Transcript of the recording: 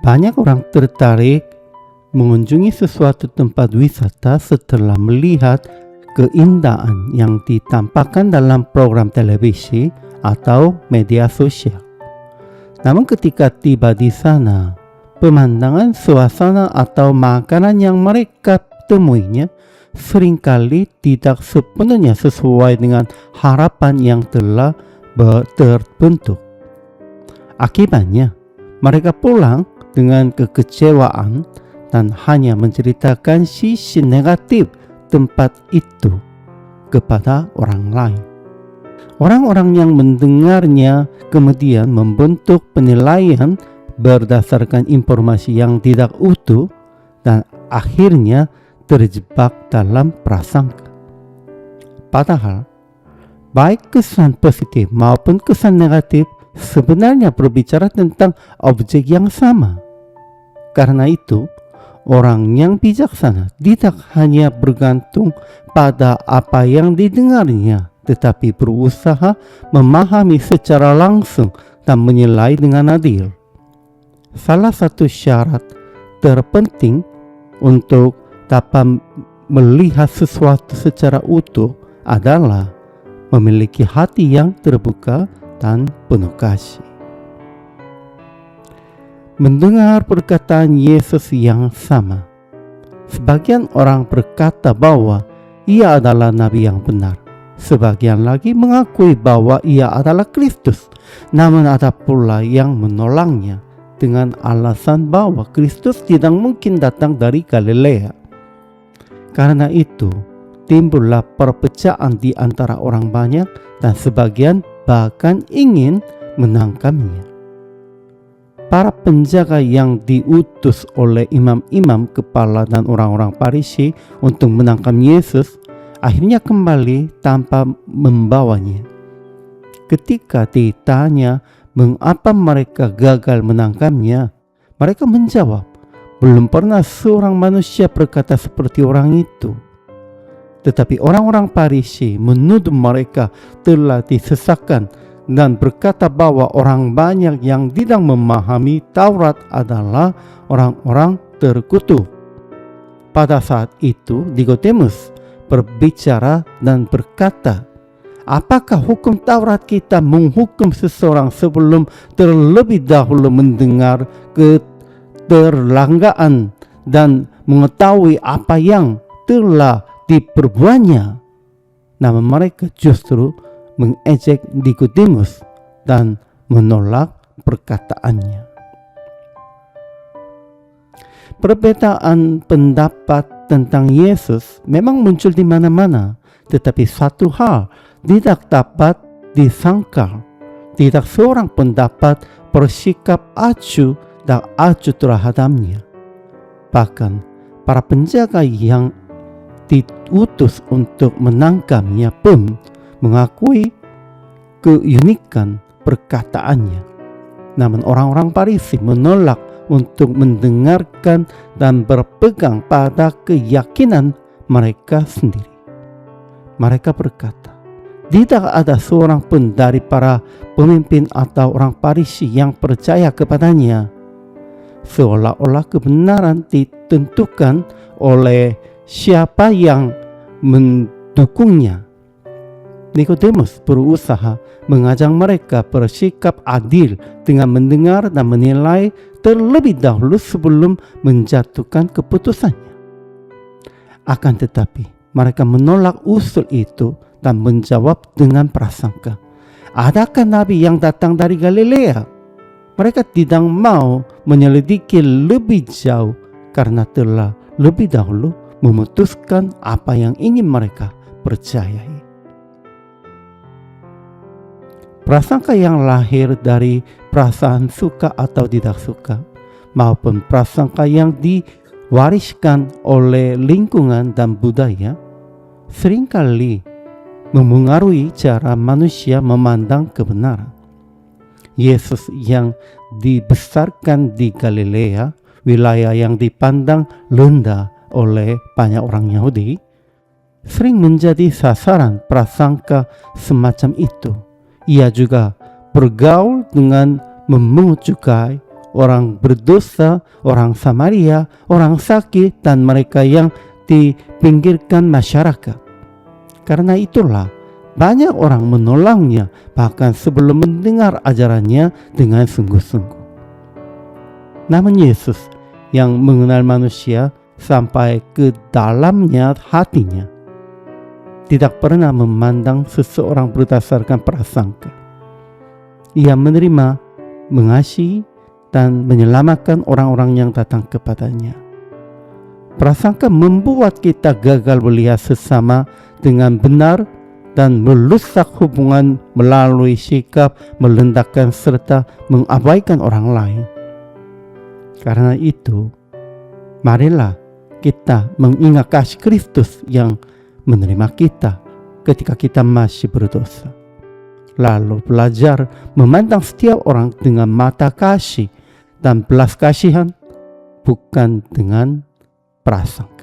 Banyak orang tertarik mengunjungi sesuatu tempat wisata setelah melihat keindahan yang ditampakkan dalam program televisi atau media sosial. Namun ketika tiba di sana, pemandangan, suasana atau makanan yang mereka temuinya seringkali tidak sepenuhnya sesuai dengan harapan yang telah terbentuk. Akibatnya, mereka pulang dengan kekecewaan dan hanya menceritakan sisi negatif tempat itu kepada orang lain. Orang-orang yang mendengarnya kemudian membentuk penilaian berdasarkan informasi yang tidak utuh dan akhirnya terjebak dalam prasangka. Padahal, baik kesan positif maupun kesan negatif sebenarnya berbicara tentang objek yang sama. Karena itu, orang yang bijaksana tidak hanya bergantung pada apa yang didengarnya, tetapi berusaha memahami secara langsung dan menilai dengan adil. Salah satu syarat terpenting untuk dapat melihat sesuatu secara utuh adalah memiliki hati yang terbuka dan penuh kasih. Mendengar perkataan Yesus yang sama, sebagian orang berkata bahwa ia adalah nabi yang benar. Sebagian lagi mengakui bahwa ia adalah Kristus. Namun ada pula yang menolaknya dengan alasan bahwa Kristus tidak mungkin datang dari Galilea. Karena itu, timbullah perpecahan di antara orang banyak dan sebagian bahkan ingin menangkapnya. Para penjaga yang diutus oleh imam-imam kepala dan orang-orang Farisi untuk menangkap Yesus akhirnya kembali tanpa membawanya. Ketika ditanya mengapa mereka gagal menangkapnya, mereka menjawab, belum pernah seorang manusia berkata seperti orang itu. Tetapi orang-orang Farisi menuduh mereka telah disesatkan dan berkata bahwa orang banyak yang tidak memahami Taurat adalah orang-orang terkutuk. Pada saat itu, Nikodemus berbicara dan berkata, apakah hukum Taurat kita menghukum seseorang sebelum terlebih dahulu mendengar keterlanggaan dan mengetahui apa yang telah diperbuatnya? Namun mereka justru mengejek Nikodemus dan menolak perkataannya. Perbedaan pendapat tentang Yesus memang muncul di mana-mana, tetapi satu hal tidak dapat disangkal. Tidak seorang pun dapat bersikap acuh dan acuh terhadapnya. Bahkan para penjaga yang diutus untuk menangkapnya pun mengakui keunikan perkataannya. Namun orang-orang Farisi menolak untuk mendengarkan dan berpegang pada keyakinan mereka sendiri. Mereka berkata, tidak ada seorang pun dari para pemimpin atau orang Farisi yang percaya kepadanya. Seolah-olah kebenaran ditentukan oleh siapa yang mendukungnya. Nikodemus berusaha mengajak mereka bersikap adil dengan mendengar dan menilai terlebih dahulu sebelum menjatuhkan keputusannya. Akan tetapi, mereka menolak usul itu dan menjawab dengan prasangka, adakah nabi yang datang dari Galilea? Mereka tidak mau menyelidiki lebih jauh karena telah lebih dahulu memutuskan apa yang ingin mereka percayai. Prasangka yang lahir dari perasaan suka atau tidak suka, maupun prasangka yang diwariskan oleh lingkungan dan budaya, seringkali memengaruhi cara manusia memandang kebenaran. Yesus yang dibesarkan di Galilea, wilayah yang dipandang rendah oleh banyak orang Yahudi, sering menjadi sasaran prasangka semacam itu. Ia juga bergaul dengan memungut cukai, orang berdosa, orang Samaria, orang sakit, dan mereka yang dipinggirkan masyarakat. Karena itulah banyak orang menolongnya bahkan sebelum mendengar ajarannya dengan sungguh-sungguh. Namun Yesus yang mengenal manusia sampai ke dalamnya hatinya tidak pernah memandang seseorang berdasarkan prasangka. Ia menerima, mengasihi, dan menyelamatkan orang-orang yang datang kepadanya. Prasangka membuat kita gagal melihat sesama dengan benar dan merusak hubungan melalui sikap merendahkan serta mengabaikan orang lain. Karena itu, marilah kita mengingat kasih Kristus yang menerima kita ketika kita masih berdosa. Lalu belajar memandang setiap orang dengan mata kasih dan belas kasihan, bukan dengan prasangka.